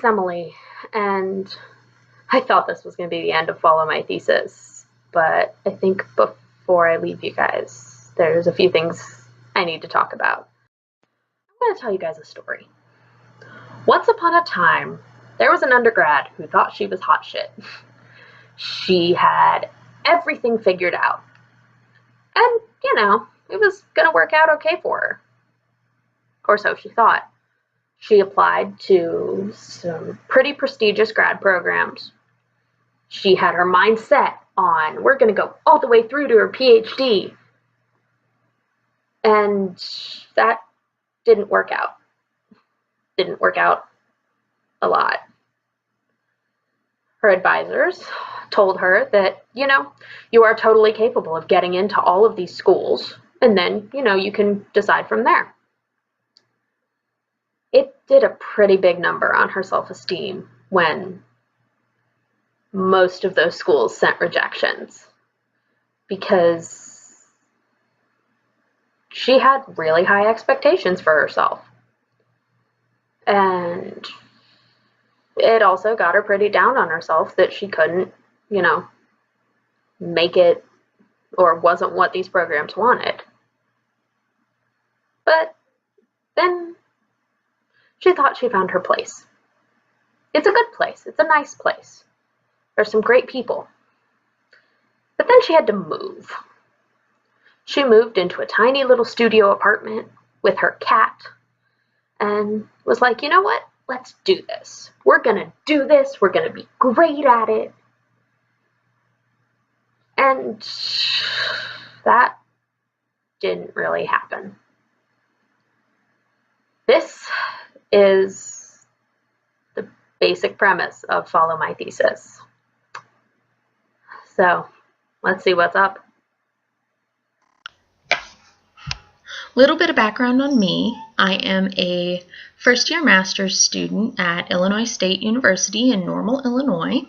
Emily, and I thought this was going to be the end of Follow My Thesis, but I think before I leave you guys, there's a few things I need to talk about. I'm going to tell you guys a story. Once upon a time, there was an undergrad who thought she was hot shit. She had everything figured out. And, it was going to work out okay for her. Or so she thought. She applied to some pretty prestigious grad programs. She had her mind set on, we're going to go all the way through to her PhD. And that didn't work out. Didn't work out a lot. Her advisors told her that, you are totally capable of getting into all of these schools, and then, you can decide from there. It did a pretty big number on her self-esteem when most of those schools sent rejections, because she had really high expectations for herself. And it also got her pretty down on herself that she couldn't, make it, or wasn't what these programs wanted. But then she thought she found her place. It's a good place. It's a nice place. There's some great people. But then she had to move. She moved into a tiny little studio apartment with her cat and was like, you know what? Let's do this. We're going to do this. We're going to be great at it. And that didn't really happen. This is the basic premise of Follow My Thesis. So, let's see what's up. Little bit of background on me. I am a first-year master's student at Illinois State University in Normal, Illinois.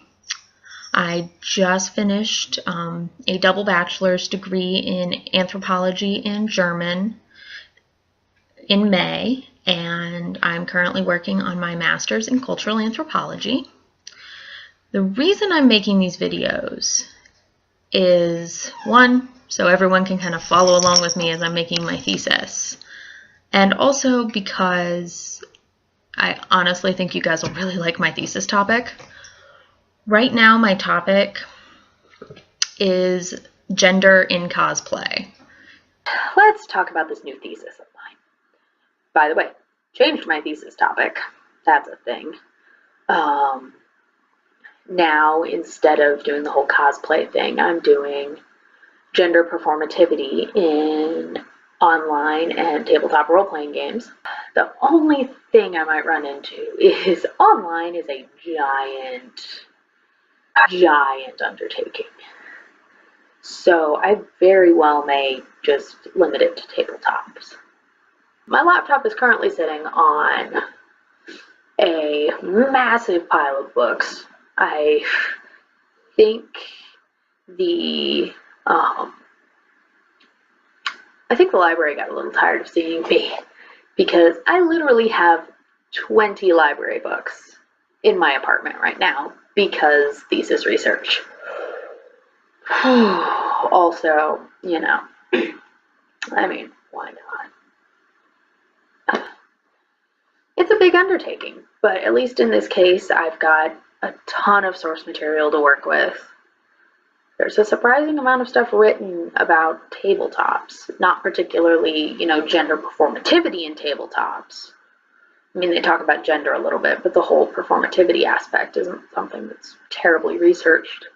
I just finished a double bachelor's degree in Anthropology and German in May, and I'm currently working on my master's in Cultural Anthropology. The reason I'm making these videos is, one, so everyone can kind of follow along with me as I'm making my thesis, and also because I honestly think you guys will really like my thesis topic. Right now, my topic is gender in cosplay. Let's talk about this new thesis of mine. By the way, changed my thesis topic. That's a thing. Now, instead of doing the whole cosplay thing, I'm doing gender performativity in online and tabletop role-playing games. The only thing I might run into is online is a giant undertaking. So I very well may just limit it to tabletops. My laptop is currently sitting on a massive pile of books. I think the library got a little tired of seeing me, because I literally have 20 library books in my apartment right now because thesis research. Also, I mean, why not? It's a big undertaking, but at least in this case, I've got a ton of source material to work with. There's a surprising amount of stuff written about tabletops, not particularly, gender performativity in tabletops. I mean, they talk about gender a little bit, but the whole performativity aspect isn't something that's terribly researched.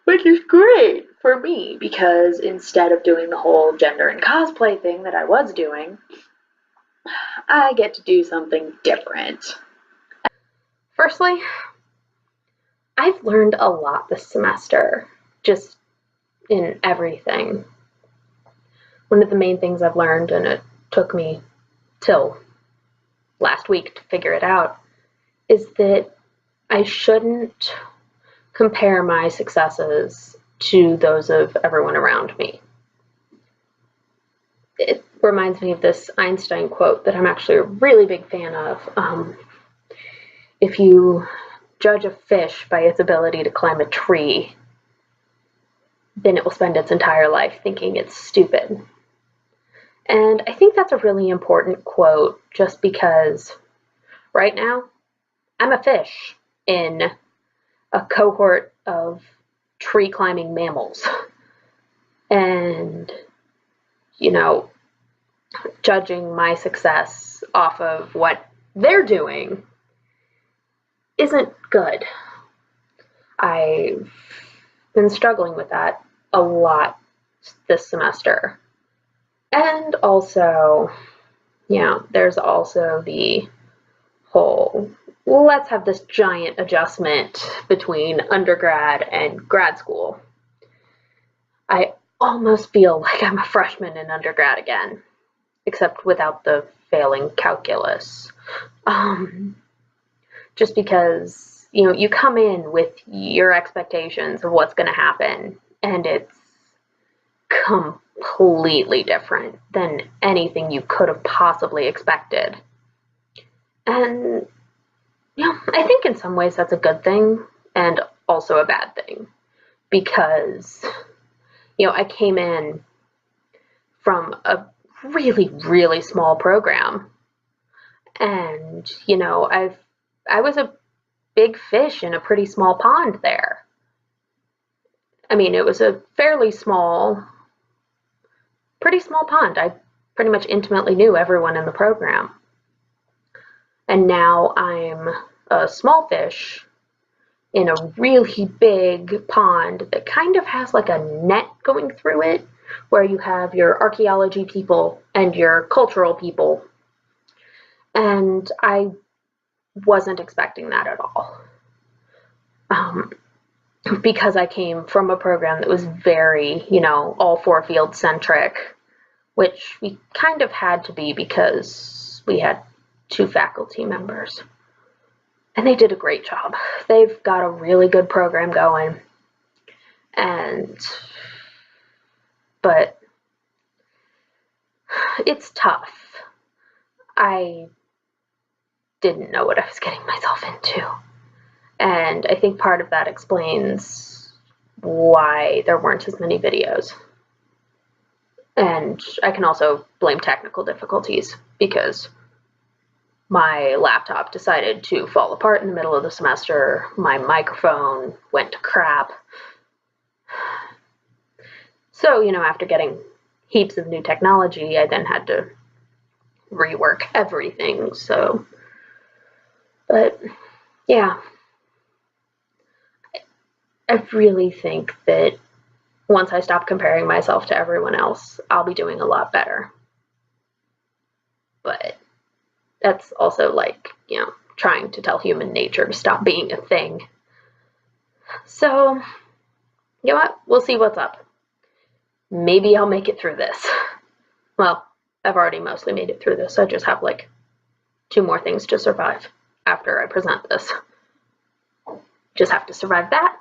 Which is great for me, because instead of doing the whole gender and cosplay thing that I was doing, I get to do something different. Firstly, I've learned a lot this semester, just in everything. One of the main things I've learned, and it took me till last week to figure it out, is that I shouldn't compare my successes to those of everyone around me. It reminds me of this Einstein quote that I'm actually a really big fan of. if you judge a fish by its ability to climb a tree, then it will spend its entire life thinking it's stupid. And I think that's a really important quote just because right now I'm a fish in a cohort of tree climbing mammals. And, you know, judging my success off of what they're doing isn't good. I've been struggling with that a lot this semester. And also, there's also the whole let's have this giant adjustment between undergrad and grad school. I almost feel like I'm a freshman in undergrad again, except without the failing calculus. Just because, you come in with your expectations of what's going to happen, and it's completely different than anything you could have possibly expected. And, I think in some ways that's a good thing and also a bad thing because, I came in from a really, really small program and, I was a big fish in a pretty small pond there. I mean, it was a pretty small pond. I pretty much intimately knew everyone in the program. And now I'm a small fish in a really big pond that kind of has like a net going through it, where you have your archaeology people and your cultural people. And I wasn't expecting that at all. Because I came from a program that was very, all four field centric, which we kind of had to be because we had 2 faculty members. And they did a great job. They've got a really good program going. But it's tough. I didn't know what I was getting myself into. And I think part of that explains why there weren't as many videos. And I can also blame technical difficulties because my laptop decided to fall apart in the middle of the semester. My microphone went to crap. So, after getting heaps of new technology, I then had to rework everything. But yeah, I really think that once I stop comparing myself to everyone else, I'll be doing a lot better. But that's also like, trying to tell human nature to stop being a thing. So, you know what? We'll see what's up. Maybe I'll make it through this. Well, I've already mostly made it through this. I just have like 2 more things to survive after I present this. Just have to survive that,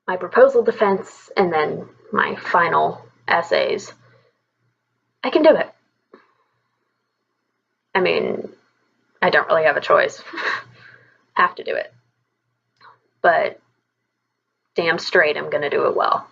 my proposal defense, and then my final essays. I can do it. I mean, I don't really have a choice. Have to do it. But damn straight I'm gonna do it well.